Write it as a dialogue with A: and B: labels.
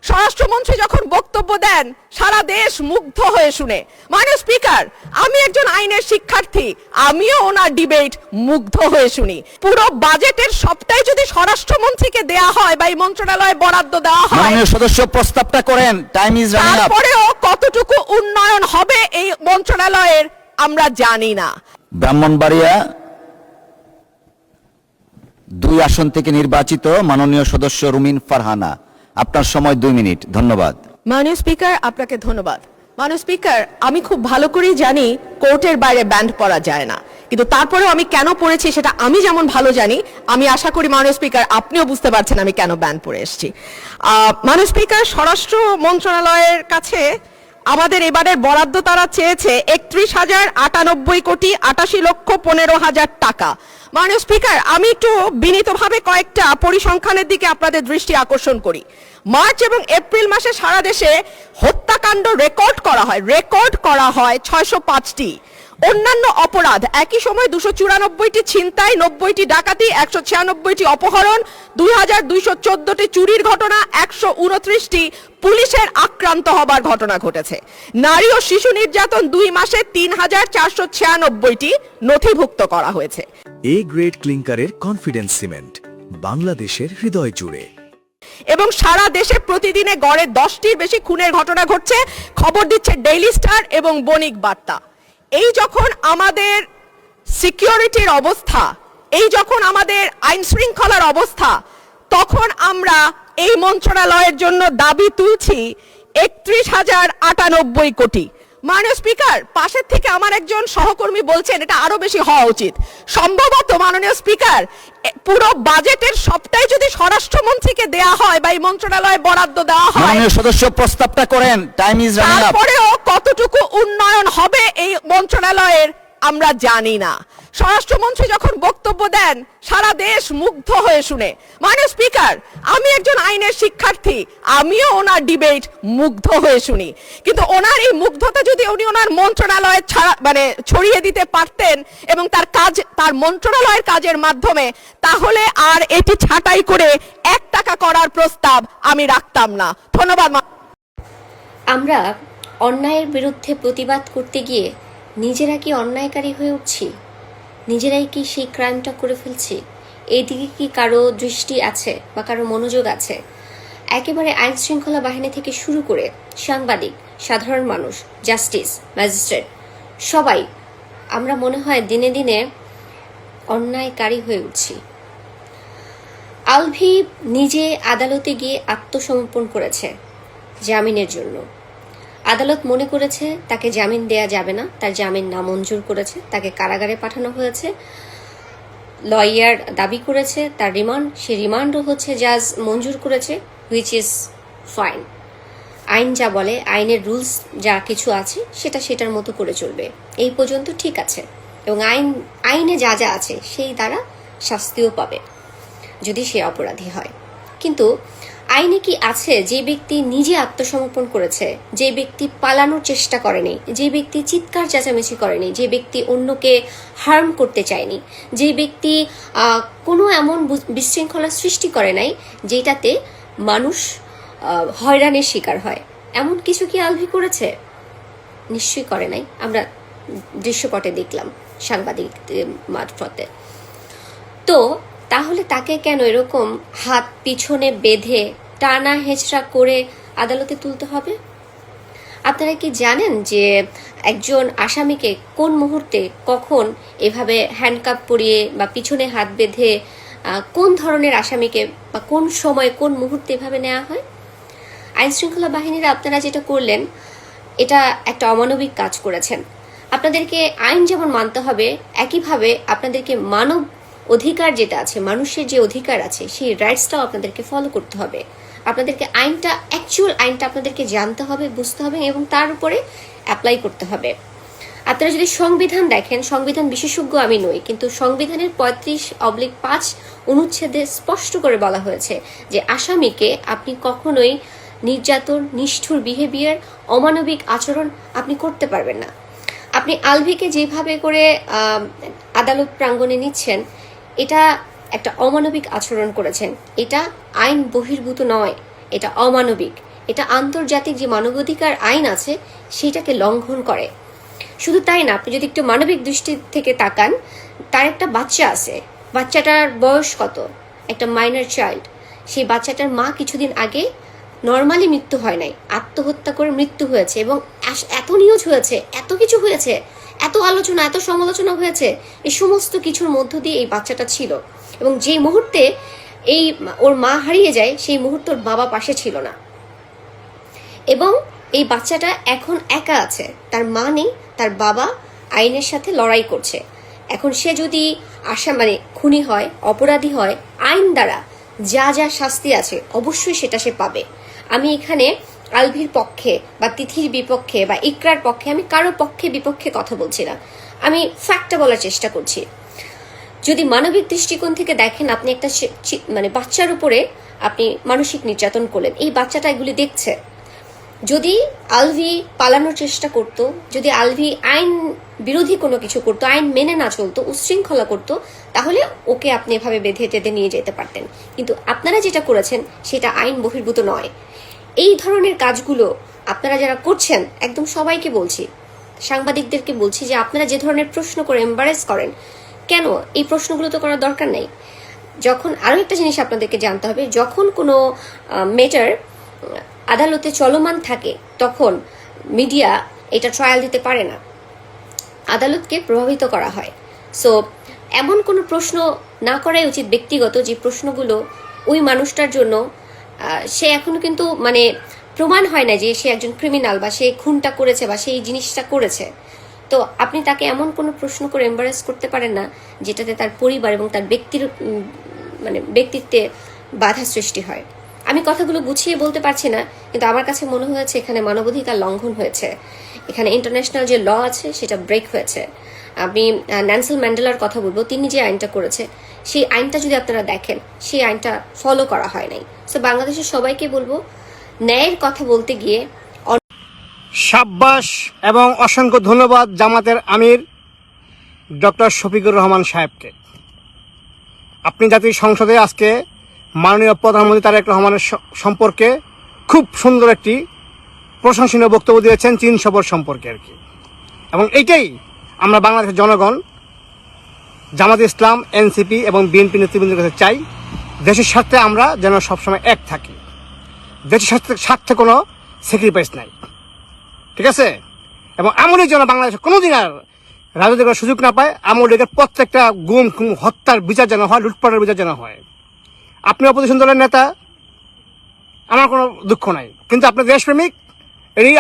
A: স্বরাষ্ট্রমন্ত্রী যখন বক্তব্য দেন সারা দেশ মুগ্ধ হয়ে শুনে। মাননীয় স্পিকার, আমি একজন আইনের শিক্ষার্থী, আমিও ওনার ডিবেট মুগ্ধ হয়ে শুনি। পুরো বাজেটের সবটাই যদি স্বরাষ্ট্রমন্ত্রীকে দেয়া হয় বা এই মন্ত্রণালয়ে বরাদ্দ দেওয়া হয়,
B: মাননীয় সদস্য প্রস্তাবটা করেন, টাইম ইজ রানিং আপ।
A: তারপরেও কতটুকু উন্নয়ন হবে এই মন্ত্রণালয়ের আমরা জানি না।
B: ব্রাহ্মণবাড়িয়া 2 আসন থেকে নির্বাচিত মাননীয় সদস্য রুমিন ফারহানা, আপনার সময় 2 মিনিট। ধন্যবাদ।
A: মাননীয় স্পিকার, আপনাকে ধন্যবাদ। মাননীয় স্পিকার, আমি খুব ভালো করেই জানি কোর্টের বাইরে ব্যান্ড পড়া যায় না, কিন্তু তারপরেও আমি কেন পড়েছি সেটা আমি যেমন ভালো জানি, আমি আশা করি মাননীয় স্পিকার আপনিও বুঝতে পারছেন আমি কেন ব্যান্ড পড়ে এসেছি। মাননীয় স্পিকার, স্বরাষ্ট্র মন্ত্রণালয়ের কাছে আমাদের এবারের বরাদ্দ তারা চেয়েছে 31,098 কোটি 88,15,000 টাকা। মাননীয় স্পিকার, আমি একটু বিনীতভাবে কয়েকটা পরিসংখ্যানের দিকে আপনাদের দৃষ্টি আকর্ষণ করি। মার্চ এবং এপ্রিল মাসে সারা দেশে হত্যাকাণ্ড রেকর্ড করা হয় 605টি। অন্যান্য অপরাধ একই সময় 294টি ছিনতাই, 90টি ডাকাতি, 196টি অপহরণ, 2214টি চুরির ঘটনা, 129টি পুলিশের আক্রান্ত হবার ঘটনা ঘটেছে। নারী ও শিশু নির্যাতন 2 মাসে 3,496টি নথিভুক্ত করা হয়েছে।
C: এ গ্রেড ক্লিংকারের কনফিডেন্স সিমেন্ট, বাংলাদেশের হৃদয় জুড়ে।
A: এবং সারা দেশে প্রতিদিনে গড়ে 10টির বেশি খুনের ঘটনা ঘটছে, খবর দিচ্ছে ডেইলি স্টার এবং বণিক বার্তা। এই যখন আমাদের সিকিউরিটির অবস্থা, এই যখন আমাদের আইন শৃঙ্খলার অবস্থা, তখন আমরা এই মন্ত্রণালয়ের জন্য দাবি তুলছি 31,098 কোটি। মাননীয় স্পিকার, পাশের থেকে আমার একজন সহকর্মী বলছেন এটা আরো বেশি হওয়া উচিত। সম্ভবত মাননীয় স্পিকার, পুরো বাজেটের সবটাই যদি স্বরাষ্ট্রমন্ত্রীকে দেয়া হয় বা এই মন্ত্রণালয়ে বরাদ্দ দেওয়া হয়,
B: মাননীয় সদস্য প্রস্তাবটা করেন, টাইম ইজ রানিং আপ।
A: তারপরেও কতটুকু উন্নয়ন হবে এই মন্ত্রণালয়ের আমরা জানি না। স্বরাষ্ট্রমন্ত্রী যখন বক্তব্য দেন সারা দেশ মুগ্ধ হয়ে শুনে। মাননীয় স্পিকার, আমি একজন আইনের শিক্ষার্থী, আমিও ওনার ডিবেট মুগ্ধ হয়ে শুনি, কিন্তু ওনার এই মুগ্ধতা যদি উনি ওনার মন্ত্রণালয়ে ছড়িয়ে দিতে পারতেন এবং তার মন্ত্রণালয়ের কাজের মাধ্যমে, তাহলে আর এটি ছাঁটাই করে 1 টাকা করার প্রস্তাব আমি রাখতাম না। ধন্যবাদ।
D: আমরা অন্যায়ের বিরুদ্ধে প্রতিবাদ করতে গিয়ে নিজেরা কি অন্যায়কারী হয়ে উঠছি? নিজেরাই কি সেই ক্রাইমটা করে ফেলছি? এই দিকে কি কারো দৃষ্টি আছে বা কারো মনোযোগ আছে? একেবারে আইন শৃঙ্খলা বাহিনী থেকে শুরু করে সাংবাদিক, সাধারণ মানুষ, জাস্টিস, ম্যাজিস্ট্রেট, সবাই আমরা মনে হয় দিনে দিনে অন্যায়কারী হয়ে উঠছি। আলভি নিজে আদালতে গিয়ে আত্মসমর্পণ করেছে জামিনের জন্য। আদালত মনে করেছে তাকে জামিন দেয়া যাবে না, তার জামিন নামঞ্জুর করেছে, তাকে কারাগারে পাঠানো হয়েছে। লয়ার দাবি করেছে তার রিমান্ড, সে রিমান্ডও হচ্ছে জাজ মঞ্জুর করেছে, হুইচ ইজ ফাইন। আইন যা বলে, আইনের রুলস যা কিছু আছে সেটার মতো করে চলবে, এই পর্যন্ত ঠিক আছে। এবং আইনে যা যা আছে সেই দ্বারা শাস্তিও পাবে যদি সে অপরাধী হয়। কিন্তু আইনে কি আছে যে ব্যক্তি নিজে আত্মসমর্পণ করেছে, যে ব্যক্তি পালানোর চেষ্টা করেনি, যে ব্যক্তি চিৎকার চেঁচামেচি করেনি, যে ব্যক্তি অন্যকে হার্ম করতে চায়নি, যে ব্যক্তি কোনো এমন বিশৃঙ্খলা সৃষ্টি করে নাই যেটাতে মানুষ হয়রানির শিকার হয়, এমন কিছু কি আলভি করেছে? নিশ্চয়ই করে নাই। আমরা দৃশ্যপটে দেখলাম সাংবাদিক মারফতে। তো তাহলে তাকে কেন এরকম হাত পিছনে বেঁধে টানা হেঁচড়া করে আদালতে তুলতে হবে? আপনারা কি জানেন যে একজন আসামিকে কোন মুহূর্তে কখন এভাবে হ্যান্ডকাপ পরিয়ে বা পিছনে হাত বেঁধে কোন ধরনের আসামিকে বা কোন সময় কোন মুহূর্তে এভাবে নেওয়া হয়? আইন শৃঙ্খলা বাহিনীরা আপনারা যেটা করলেন এটা একটা অমানবিক কাজ করেছেন। আপনাদেরকে আইন যেমন মানতে হবে, একইভাবে আপনাদেরকে মানব অধিকার যেটা আছে, মানুষের যে অধিকার আছে, সেই রাইটসটাও আপনাদেরকে ফলো করতে হবে। আপনাদেরকে অ্যাকচুয়াল আইনটা আপনাদেরকে জানতে হবে, বুঝতে হবে এবং তার উপরে অ্যাপ্লাই করতে হবে। আপনারা যদি সংবিধান দেখেন, সংবিধান বিশেষজ্ঞ আমি নই, কিন্তু সংবিধানের 35/5 অনুচ্ছেদে স্পষ্ট করে বলা হয়েছে যে আসামিকে আপনি কখনোই নির্যাতন, নিষ্ঠুর বিহেভিয়ার, অমানবিক আচরণ আপনি করতে পারবেন না। আপনি আলভিকে যেভাবে করে আদালত প্রাঙ্গণে নিচ্ছেন, এটা একটা অমানবিক আচরণ করেছেন। এটা আইন বহির্ভূত নয়, এটা অমানবিক। এটা আন্তর্জাতিক যে মানবাধিকার আইন আছে সেটাকে লঙ্ঘন করে। শুধু তাই না, আপনি যদি একটু মানবিক দৃষ্টি থেকে তাকান, তার একটা বাচ্চা আছে, বাচ্চাটার বয়স কত, একটা মাইনর চাইল্ড। সেই বাচ্চাটার মা কিছুদিন আগে নর্মালি মৃত্যু হয় নাই, আত্মহত্যা করে মৃত্যু হয়েছে, এবং এত নিউজ হয়েছে, এত কিছু হয়েছে, এত আলোচনা, এত সমালোচনা হয়েছে। এই সমস্ত কিছুর মধ্য দিয়ে এই বাচ্চাটা ছিল, এবং যেই মুহূর্তে ওর মা হারিয়ে যায় সেই মুহূর্তে ওর বাবা পাশে ছিল না, এবং এই বাচ্চাটা এখন একা আছে, তার মা নেই, তার বাবা আইনের সাথে লড়াই করছে। এখন সে যদি খুনি হয়, অপরাধী হয়, আইন দ্বারা যা যা শাস্তি আছে অবশ্যই সেটা সে পাবে। আমি এখানে আলভির পক্ষে বা তিথির বিপক্ষে বা ইকরার পক্ষে, আমি কারো পক্ষে বিপক্ষে কথা বলছি না, আমি ফ্যাক্টটা বলার চেষ্টা করছি। যদি মানবিক দৃষ্টিকোণ থেকে দেখেন, আপনি একটা বাচ্চার উপরে আপনি মানসিক নির্যাতন করলেন, এই বাচ্চাটা এগুলি দেখছে। যদি আলভি পালানোর চেষ্টা করত, যদি আলভি আইন বিরোধী কোনো কিছু করতো, আইন মেনে না চলতো, উচ্ছৃঙ্খলা করতো, তাহলে ওকে আপনি এভাবে বেঁধে টেঁধে নিয়ে যেতে পারতেন। কিন্তু আপনারা যেটা করেছেন সেটা আইন বহির্ভূত নয়। এই ধরনের কাজগুলো আপনারা যারা করছেন, একদম সবাইকে বলছি, সাংবাদিকদেরকে বলছি যে আপনারা যে ধরনের প্রশ্ন করে এম্বারেস করেন, কেন এই প্রশ্নগুলো তো করার দরকার নেই। যখন আরো একটা জিনিস আপনাদেরকে জানতে হবে, যখন কোনো ম্যাটার আদালতে চলমান থাকে তখন মিডিয়া এটা ট্রায়াল দিতে পারে না, আদালতকে প্রভাবিত করা হয়। সো এমন কোনো প্রশ্ন না করাই উচিত ব্যক্তিগত, যে প্রশ্নগুলো ওই মানুষটার জন্য সে এখনো কিন্তু প্রমাণ হয় না যে সে একজন ক্রিমিনাল বা সে খুনটা করেছে বা সেই জিনিসটা করেছে। তো আপনি তাকে এমন কোনো প্রশ্ন করে এম্বারেস করতে পারেন না যেটাতে তার পরিবার এবং তার ব্যক্তিত্বে বাধা সৃষ্টি হয়। আমি কথাগুলো গুছিয়ে বলতে পারছি না, কিন্তু আমার কাছে মনে হয়েছে এখানে মানবাধিকার লঙ্ঘন হয়েছে, এখানে ইন্টারন্যাশনাল যে ল আছে সেটা ব্রেক হয়েছে। আমি নেলসন ম্যান্ডেলার কথা বলবো, তিনি যে আইনটা করেছে সেই আইনটা যদি আপনারা দেখেন, সেই আইনটা ফলো করা হয় নাই। সো বাংলাদেশের সবাইকে বলবো, ন্যায়ের কথা বলতে গিয়ে
E: সাব্বাস এবং অসংখ্য ধন্যবাদ জামাতের আমির ডক্টর শফিকুর রহমান সাহেবকে। আপনি জাতীয় সংসদে আজকে মাননীয় প্রধানমন্ত্রী তারেক রহমানের সম্পর্কে খুব সুন্দর একটি প্রশংসনীয় বক্তব্য দিয়েছেন, চীন সফর সম্পর্কে আর কি। এবং এইটাই আমরা বাংলাদেশের জনগণ, জামাত ইসলাম, এনসিপি এবং বিএনপি নেতৃবৃন্দের কাছে চাই, দেশের স্বার্থে আমরা যেন সবসময় এক থাকি, দেশের স্বার্থে কোনো স্যাক্রিফাইস নাই, ঠিক আছে? এবং আমলিক যেন বাংলাদেশে কোনোদিন আর রাজনীতি করার সুযোগ না পায়, আমলিকের প্রত্যেকটা গুম হত্যার বিচার যেন হয়, লুটপাটের বিচার যেন হয়। আপনি অপোজিশন দলের নেতা, আমার কোনো দুঃখ নাই, কিন্তু আপনি দেশপ্রেমিক, এই